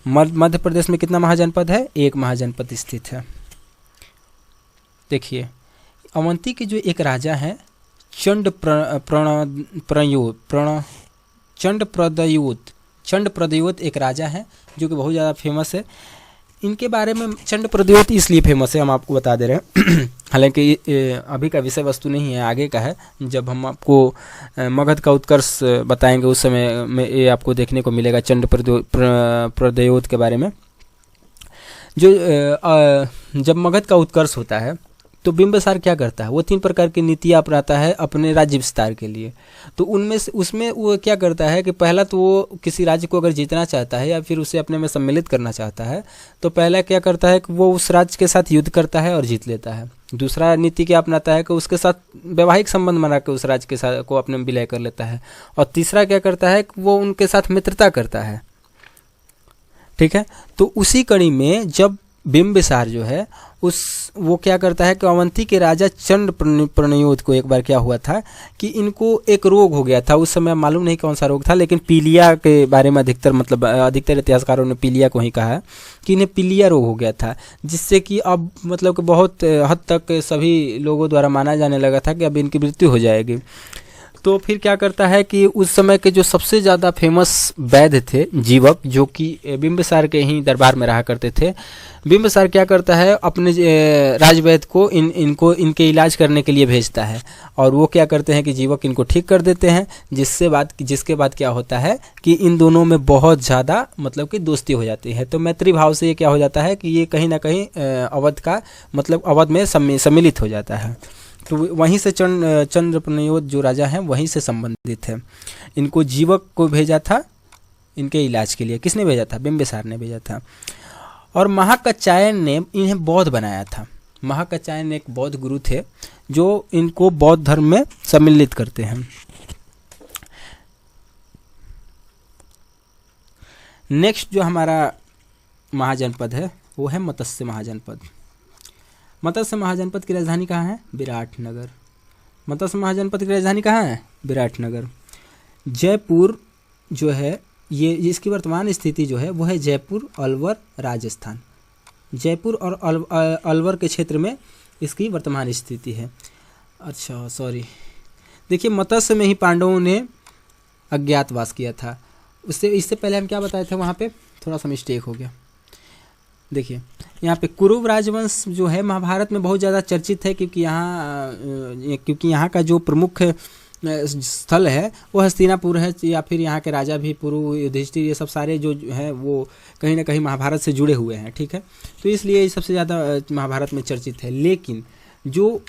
मध्य प्रदेश में कितना महाजनपद है? 1 महाजनपद स्थित है। देखिए अवंती के जो एक राजा हैं चंडप्रद्योत एक राजा हैं जो कि बहुत ज़्यादा फेमस है। इनके बारे में चंडप्रद्योत इसलिए फेमस है, हम आपको बता दे रहे हैं हालांकि अभी का विषय वस्तु नहीं है, आगे का है। जब हम आपको मगध का उत्कर्ष बताएंगे उस समय में ये आपको देखने को मिलेगा चंडप्रद्योत के बारे में। जो जब मगध का उत्कर्ष होता है तो बिंबिसार क्या करता है? वो 3 प्रकार की नीतियाँ अपनाता है अपने राज्य विस्तार के लिए। तो उसमें वो क्या करता है कि पहला तो वो किसी राज्य को अगर जीतना चाहता है या फिर उसे अपने में सम्मिलित करना चाहता है तो पहला क्या करता है कि वो उस राज्य के साथ युद्ध करता है और जीत लेता है। दूसरा नीति क्या अपनाता है कि उसके साथ वैवाहिक संबंध बना के उस राज्य के साथ को अपने में विलय कर लेता है। और तीसरा क्या करता है कि वो उनके साथ मित्रता करता है, ठीक है। तो उसी कड़ी में जब बिंबिसार जो है वो क्या करता है कि अवंती के राजा चंड प्रणयोत को एक बार क्या हुआ था कि इनको एक रोग हो गया था। उस समय मालूम नहीं कौन सा रोग था, लेकिन पीलिया के बारे में अधिकतर इतिहासकारों ने पीलिया को ही कहा है कि इन्हें पीलिया रोग हो गया था, जिससे कि अब मतलब कि बहुत हद तक सभी लोगों द्वारा माना जाने लगा था कि अब इनकी मृत्यु हो जाएगी। तो फिर क्या करता है कि उस समय के जो सबसे ज़्यादा फेमस वैद्य थे जीवक, जो कि बिंबिसार के ही दरबार में रहा करते थे, बिंबिसार क्या करता है अपने राजवैद्य को इनके इलाज करने के लिए भेजता है, और वो क्या करते हैं कि जीवक इनको ठीक कर देते हैं, जिसके बाद क्या होता है कि इन दोनों में बहुत ज़्यादा मतलब कि दोस्ती हो जाती है। तो मैत्री भाव से ये क्या हो जाता है कि ये कहीं ना कहीं अवध में सम्मिलित हो जाता है। तो वहीं से चंद्र प्रणयोत जो राजा हैं वहीं से संबंधित है। इनको जीवक को भेजा था इनके इलाज के लिए। किसने भेजा था? बिंबिसार ने भेजा था। और महाकात्यायन ने इन्हें बौद्ध बनाया था। महाकात्यायन एक बौद्ध गुरु थे जो इनको बौद्ध धर्म में सम्मिलित करते हैं। नेक्स्ट जो हमारा महाजनपद है वो है मत्स्य महाजनपद। मत्स्य महाजनपद की राजधानी कहाँ है? विराटनगर। मत्स्य महाजनपद की राजधानी कहाँ है? विराटनगर। जयपुर जो है ये इसकी वर्तमान स्थिति जो है वो है जयपुर अलवर राजस्थान। जयपुर और अलवर के क्षेत्र में इसकी वर्तमान स्थिति है। अच्छा सॉरी, देखिए मत्स्य में ही पांडवों ने अज्ञातवास किया था। इससे पहले हम क्या बताए थे, वहाँ पे थोड़ा सा मिस्टेक हो गया। देखिए यहाँ पे कुरुव राजवंश जो है महाभारत में बहुत ज़्यादा चर्चित है, क्योंकि यहाँ का जो प्रमुख स्थल है वो हस्तिनापुर है, या फिर यहाँ के राजा भी पुरु, युधिष्ठिर, ये सब सारे जो हैं वो कहीं ना कहीं महाभारत से जुड़े हुए हैं। ठीक है, तो इसलिए ये सबसे ज़्यादा महाभारत में चर्चित है। लेकिन जो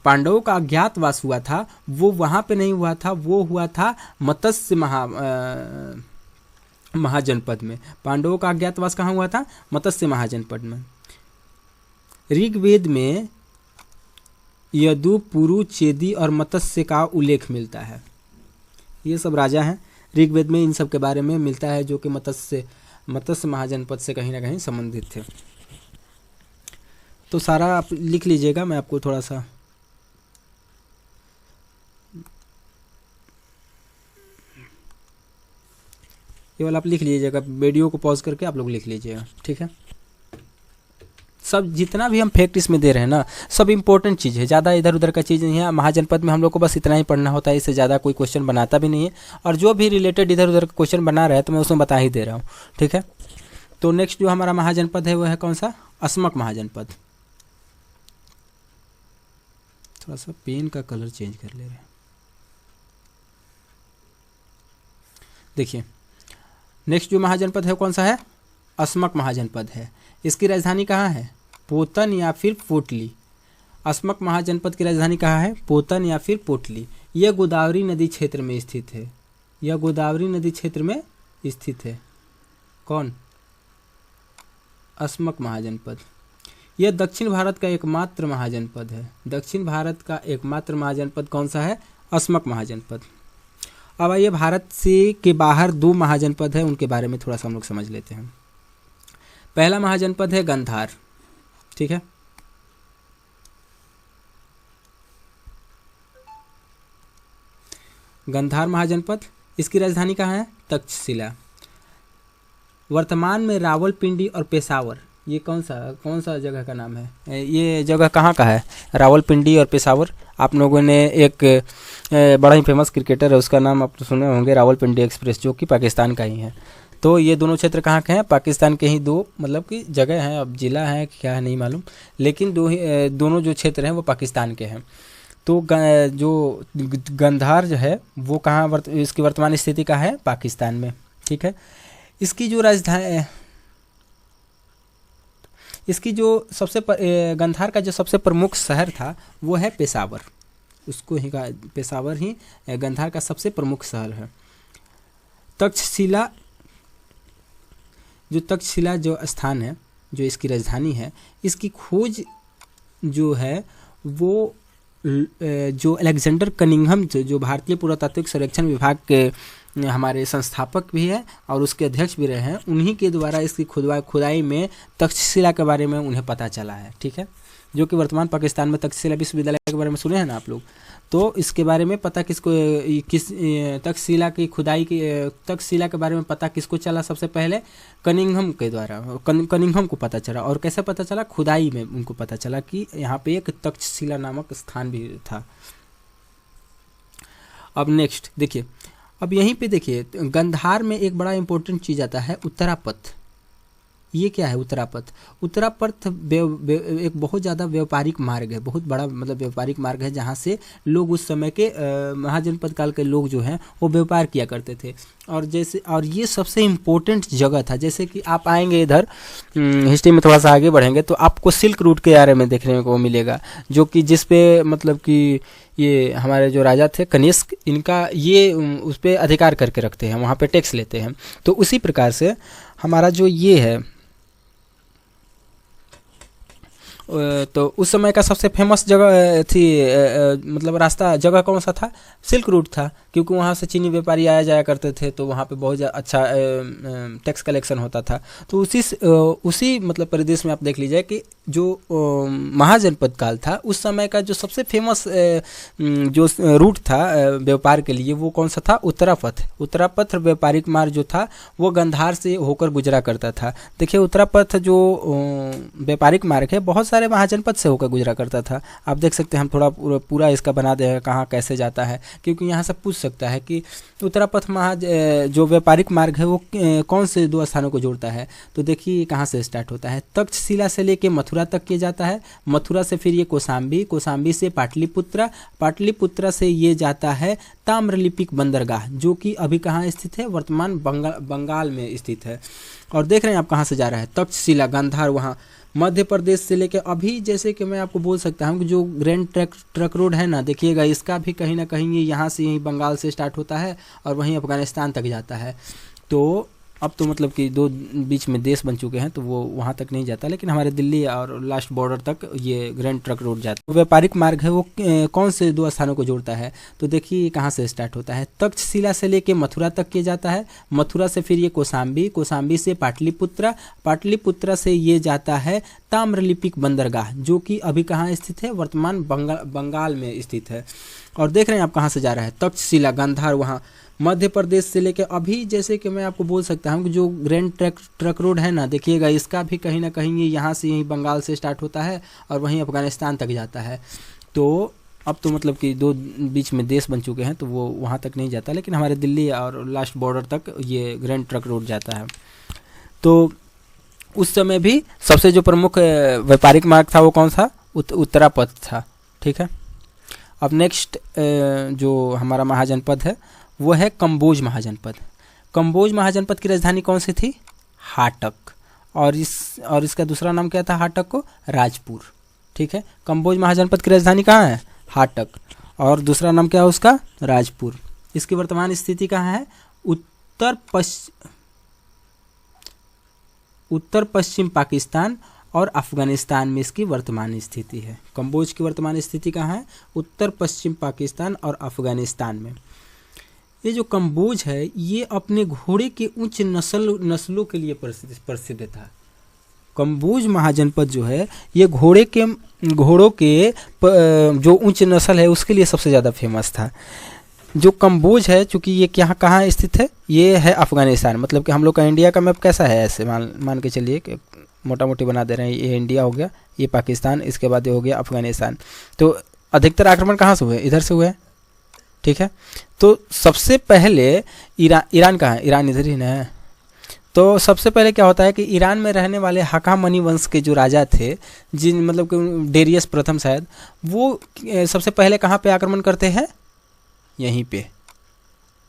पांडवों का अज्ञातवास हुआ था वो वहाँ पे नहीं हुआ था, वो हुआ था मत्स्य महाजनपद में। पांडवों का अज्ञातवास कहाँ हुआ था? मत्स्य महाजनपद में। ऋग्वेद में यदु, पुरु, चेदी और मत्स्य का उल्लेख मिलता है। ये सब राजा हैं, ऋग्वेद में इन सब के बारे में मिलता है, जो कि मत्स्य महाजनपद से कहीं ना कहीं संबंधित थे। तो सारा आप लिख लीजिएगा, मैं आपको थोड़ा सा केवल आप लिख लीजिएगा, वीडियो को पॉज करके आप लोग लिख लीजिएगा। ठीक है, सब जितना भी हम फैक्ट इसमें दे रहे हैं ना, सब इंपॉर्टेंट चीज़ है, ज़्यादा इधर उधर का चीज़ नहीं है। महाजनपद में हम लोग को बस इतना ही पढ़ना होता है, इससे ज़्यादा कोई क्वेश्चन बनाता भी नहीं है, और जो भी रिलेटेड इधर उधर का क्वेश्चन बना रहा है तो मैं उसमें बता ही दे रहा हूँ। ठीक है, तो नेक्स्ट जो हमारा महाजनपद है वो है कौन सा? अस्मक महाजनपद। थोड़ा सा पेन का कलर चेंज कर ले रहे हैं। देखिए नेक्स्ट जो महाजनपद है कौन सा है? अस्मक महाजनपद है। इसकी राजधानी कहाँ है? पोतन या फिर पोटली। अस्मक महाजनपद की राजधानी कहाँ है? पोतन या फिर पोटली। यह गोदावरी नदी क्षेत्र में स्थित है। यह गोदावरी नदी क्षेत्र में स्थित है। कौन? अस्मक महाजनपद। यह दक्षिण भारत का एकमात्र महाजनपद है। दक्षिण भारत का एकमात्र महाजनपद कौन सा है? अस्मक महाजनपद। अब आइए भारत से के बाहर दो महाजनपद है, उनके बारे में थोड़ा सा हम लोग समझ लेते हैं। पहला महाजनपद है गंधार। ठीक है, गंधार महाजनपद। इसकी राजधानी कहाँ है? तक्षशिला। वर्तमान में रावलपिंडी और पेशावर, ये कौन सा जगह का नाम है? ये जगह कहाँ का है? रावलपिंडी और पेशावर। आप लोगों ने एक बड़ा ही फेमस क्रिकेटर है, उसका नाम आप सुने होंगे, रावलपिंडी एक्सप्रेस, जो कि पाकिस्तान का ही है। तो ये दोनों क्षेत्र कहाँ के हैं? पाकिस्तान के ही दो मतलब कि जगह हैं, अब जिला है क्या है नहीं मालूम, लेकिन दोनों जो क्षेत्र हैं वो पाकिस्तान के हैं। तो जो गंधार जो है वो कहाँ इसकी वर्तमान स्थिति का है? पाकिस्तान में। ठीक है, इसकी जो राजधानी, इसकी जो गंधार का जो सबसे प्रमुख शहर था वो है पेशावर। उसको ही पेशावर ही गंधार का सबसे प्रमुख शहर है। तक्षशिला जो स्थान है, जो इसकी राजधानी है, इसकी खोज जो है वो जो अलेक्जेंडर कनिंघम जो भारतीय पुरातात्विक सर्वेक्षण विभाग के हमारे संस्थापक भी हैं और उसके अध्यक्ष भी रहे हैं, उन्हीं के द्वारा इसकी खुदाई में तक्षशिला के बारे में उन्हें पता चला है। ठीक है, जो कि वर्तमान पाकिस्तान में तक्षशिला विश्वविद्यालय के बारे में सुने हैं ना आप लोग, तो इसके बारे में पता किस तक्षशिला की खुदाई की तक्षशिला के बारे में पता किसको चला सबसे पहले? कनिंघम के द्वारा, कनिंघम को पता चला। और कैसे पता चला? खुदाई में उनको पता चला कि यहाँ पे एक तक्षशिला नामक स्थान भी था। अब नेक्स्ट देखिए, अब यहीं पे देखिए गंधार में एक बड़ा इंपॉर्टेंट चीज़ आता है, उत्तरापथ। ये क्या है उत्तरापथ? उत्तरापथ एक बहुत ज़्यादा व्यापारिक मार्ग है, बहुत बड़ा मतलब व्यापारिक मार्ग है, जहाँ से लोग उस समय के महाजनपद काल के लोग जो हैं वो व्यापार किया करते थे। और ये सबसे इम्पोर्टेंट जगह था। जैसे कि आप आएंगे इधर हिस्ट्री में थोड़ा सा आगे बढ़ेंगे तो आपको सिल्क रूट के बारे में देखने को मिलेगा, जो कि जिस पे मतलब कि ये हमारे जो राजा थे कनिष्क, इनका ये उस पर अधिकार करके रखते हैं, वहाँ पे टैक्स लेते हैं। तो उसी प्रकार से हमारा जो ये है, तो उस समय का सबसे फेमस जगह थी मतलब रास्ता जगह कौन सा था? सिल्क रूट था, क्योंकि वहाँ से चीनी व्यापारी आया जाया करते थे, तो वहाँ पे बहुत अच्छा टैक्स कलेक्शन होता था। तो उसी मतलब परिदेश में आप देख लीजिए कि जो महाजनपद काल था उस समय का जो सबसे फेमस जो रूट था व्यापार के लिए, वो कौन सा था? उत्तरापथ। उत्तरापथ व्यापारिक मार्ग जो था वो गंधार से होकर गुजरा करता था। देखिए उत्तरापथ जो व्यापारिक मार्ग है बहुत सारे महाजनपद से होकर गुजरा करता था। आप देख सकते हैं, हम थोड़ा पूरा इसका बना देंगे कहाँ कैसे जाता है, क्योंकि यहाँ से पूछ सकता है कि उत्तरापथ जो व्यापारिक मार्ग है वो कौन से दो स्थानों को जोड़ता है। तो देखिए कहाँ से स्टार्ट होता है, तक्षशिला से लेके मथुरा तक किया जाता है, मथुरा से फिर ये कौशाम्बी, कौशाम्बी से पाटलिपुत्रा, पाटलिपुत्रा से ये जाता है ताम्रलिपिक बंदरगाह, जो कि अभी कहाँ स्थित है? वर्तमान बंगाल में स्थित है। और देख रहे हैं आप कहाँ से जा रहा है? तक्षशिला गांधार, वहाँ मध्य प्रदेश से लेकर अभी जैसे कि मैं आपको बोल सकता हूँ कि जो ग्रैंड ट्रक रोड है ना, देखिएगा इसका भी कहीं ना कहीं ये यहाँ से यहीं बंगाल से स्टार्ट होता है और वहीं अफगानिस्तान तक जाता है। तो अब तो मतलब कि दो बीच में देश बन चुके हैं तो वो वहाँ तक नहीं जाता, लेकिन हमारे दिल्ली और लास्ट बॉर्डर तक ये ग्रैंड ट्रक रोड जाता है। व्यापारिक मार्ग है वो कौन से दो स्थानों को जोड़ता है? तो देखिए कहाँ से स्टार्ट होता है, तक्षशिला से लेके मथुरा तक किया जाता है, मथुरा से फिर ये कौशाम्बी, कौशाम्बी से पाटलिपुत्रा, पाटलिपुत्रा से ये जाता है ताम्रलिपिक बंदरगाह, जो कि अभी कहाँ स्थित है? वर्तमान बंगाल में स्थित है। और देख रहे हैं आप कहाँ से जा रहा है? तक्षशिला गांधार, वहाँ मध्य प्रदेश से लेकर अभी जैसे कि मैं आपको बोल सकता हूँ कि जो ग्रैंड ट्रक रोड है ना, देखिएगा इसका भी कहीं ना कहीं ये यहाँ से यहीं बंगाल से स्टार्ट होता है और वहीं अफगानिस्तान तक जाता है। तो अब तो मतलब कि दो बीच में देश बन चुके हैं तो वो वहाँ तक नहीं जाता, लेकिन हमारे दिल्ली और लास्ट बॉर्डर तक ये ग्रैंड ट्रक रोड जाता है। तो उस समय भी सबसे जो प्रमुख व्यापारिक मार्ग था वो कौन था? उत्तरापथ था। ठीक है, अब नेक्स्ट जो हमारा महाजनपद है वो है कंबोज महाजनपद। कंबोज महाजनपद की राजधानी कौन सी थी? हाटक। और इसका दूसरा नाम क्या था हाटक को? राजपुर। ठीक है, कंबोज महाजनपद की राजधानी कहाँ है? हाटक। और दूसरा नाम क्या है उसका? राजपुर। इसकी वर्तमान स्थिति कहाँ है? उत्तर पश्चिम पाकिस्तान और अफगानिस्तान में इसकी वर्तमान स्थिति है। कंबोज की वर्तमान स्थिति कहाँ है? उत्तर पश्चिम पाकिस्तान और अफगानिस्तान में। ये जो कंबोज है ये अपने घोड़े के उच्च नस्लों के लिए प्रसिद्ध था। कंबोज महाजनपद जो है ये घोड़ों के जो उच्च नस्ल है उसके लिए सबसे ज़्यादा फेमस था। जो कंबोज है चूँकि ये कहाँ स्थित है? ये है अफगानिस्तान। मतलब कि हम लोग का इंडिया का मैप कैसा है ऐसे मान के चलिए कि मोटा मोटी बना दे रहे हैं। ये इंडिया हो गया, ये पाकिस्तान, इसके बाद ये हो गया अफगानिस्तान। तो अधिकतर आक्रमण कहाँ से हुए? इधर से हुए। ठीक है, तो सबसे पहले ईरान कहाँ है? ईरान इधर ही ना है। तो सबसे पहले क्या होता है कि ईरान में रहने वाले हकामनी वंश के जो राजा थे, जिन मतलब कि डेरियस प्रथम शायद, वो सबसे पहले कहाँ पे आक्रमण करते हैं? यहीं पे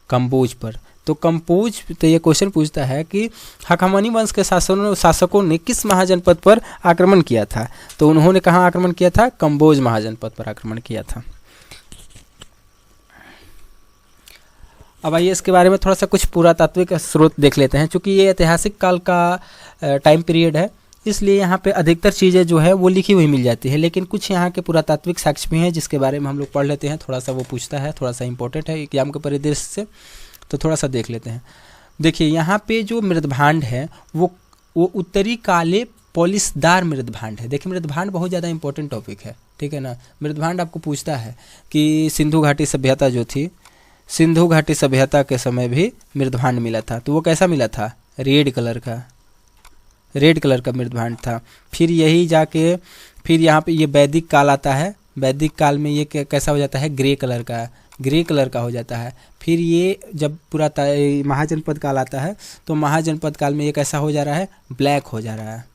कंबोज पर। तो कंबोज, तो ये क्वेश्चन पूछता है कि हकामनी वंश के शासकों ने किस महाजनपद पर आक्रमण किया था? तो उन्होंने कहाँ आक्रमण किया था? कंबोज महाजनपद पर आक्रमण किया था। अब आइए इसके बारे में थोड़ा सा कुछ पुरातात्विक स्रोत देख लेते हैं। चूँकि ये ऐतिहासिक काल का टाइम पीरियड है, इसलिए यहाँ पे अधिकतर चीज़ें जो है वो लिखी हुई मिल जाती है, लेकिन कुछ यहाँ के पुरातात्विक साक्ष्य भी हैं जिसके बारे में हम लोग पढ़ लेते हैं। थोड़ा सा वो पूछता है, थोड़ा सा इंपॉर्टेंट है एग्जाम के परिदृश्य से। तो थोड़ा सा देख लेते हैं। देखिए यहाँ पे जो मृदभांड है वो उत्तरी काले पॉलिशदार मृदभांड है। देखिए मृदभांड बहुत ज़्यादा इंपॉर्टेंट टॉपिक है, ठीक है ना। मृदभांड आपको पूछता है कि सिंधु घाटी सभ्यता जो थी, सिंधु घाटी सभ्यता के समय भी मृदभांड मिला था, तो वो कैसा मिला था? रेड कलर का मृदभांड था। फिर यही जाके फिर यहाँ पे ये वैदिक काल आता है, वैदिक काल में ये कैसा हो जाता है? ग्रे कलर का हो जाता है। फिर ये जब पूरा महाजनपद काल आता है तो महाजनपद काल में ये कैसा हो जा रहा है? ब्लैक हो जा रहा है।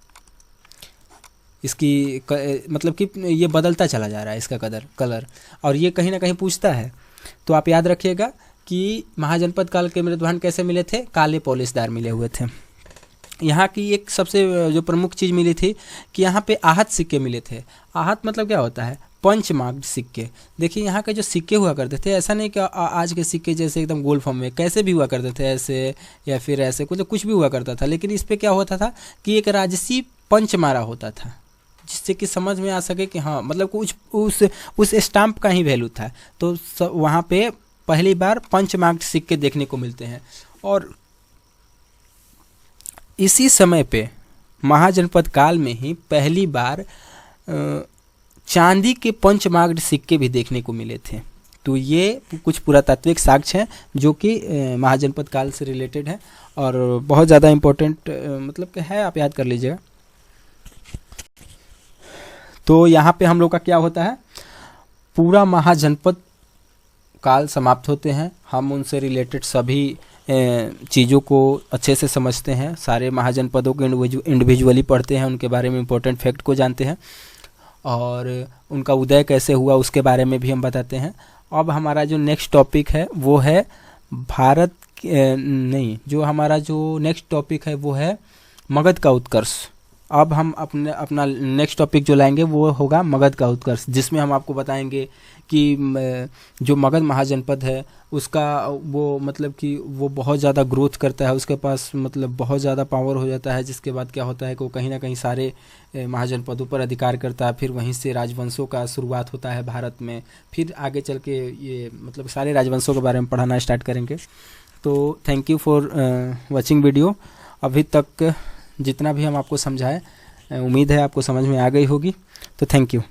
इसकी मतलब कि ये बदलता चला जा रहा है इसका कलर। और ये कहीं ना कहीं पूछता है, तो आप याद रखिएगा कि महाजनपद काल के मृदभांड कैसे मिले थे? काले पॉलिशदार मिले हुए थे। यहाँ की एक सबसे जो प्रमुख चीज़ मिली थी कि यहाँ पे आहत सिक्के मिले थे। आहत मतलब क्या होता है? पंच मार्क्ड सिक्के। देखिए यहाँ के जो सिक्के हुआ करते थे, ऐसा नहीं कि आज के सिक्के जैसे एकदम गोल फॉर्म में, कैसे भी हुआ करते थे, ऐसे या फिर ऐसे कुछ भी हुआ करता था। लेकिन इस पर क्या होता था कि एक राजसी पंच मारा होता था, जिससे कि समझ में आ सके कि हाँ मतलब कुछ उस स्टाम्प का ही वैल्यू था। तो वहाँ पे पहली बार पंच मार्क्ड सिक्के देखने को मिलते हैं। और इसी समय पे महाजनपद काल में ही पहली बार चांदी के पंच मार्क्ड सिक्के भी देखने को मिले थे। तो ये कुछ पुरातात्विक साक्ष्य हैं जो कि महाजनपद काल से रिलेटेड है और बहुत ज़्यादा इम्पोर्टेंट मतलब कि है, आप याद कर लीजिएगा। तो यहाँ पे हम लोग का क्या होता है? पूरा महाजनपद काल समाप्त होते हैं। हम उनसे रिलेटेड सभी चीज़ों को अच्छे से समझते हैं, सारे महाजनपदों को इंडिविजुअली पढ़ते हैं, उनके बारे में इम्पोर्टेंट फैक्ट को जानते हैं और उनका उदय कैसे हुआ उसके बारे में भी हम बताते हैं। अब हमारा जो नेक्स्ट टॉपिक है वो है हमारा जो नेक्स्ट टॉपिक है वो है मगध का उत्कर्ष। अब हम अपना नेक्स्ट टॉपिक जो लाएंगे वो होगा मगध का उत्कर्ष, जिसमें हम आपको बताएंगे कि जो मगध महाजनपद है उसका वो मतलब कि वो बहुत ज़्यादा ग्रोथ करता है, उसके पास मतलब बहुत ज़्यादा पावर हो जाता है, जिसके बाद क्या होता है कि वो कहीं ना कहीं सारे महाजनपदों पर अधिकार करता है। फिर वहीं से राजवंशों का शुरुआत होता है भारत में। फिर आगे चल के ये मतलब सारे राजवंशों के बारे में पढ़ाना स्टार्ट करेंगे। तो thank you for watching video. अभी तक जितना भी हम आपको समझाएं, उम्मीद है आपको समझ में आ गई होगी। तो थैंक यू।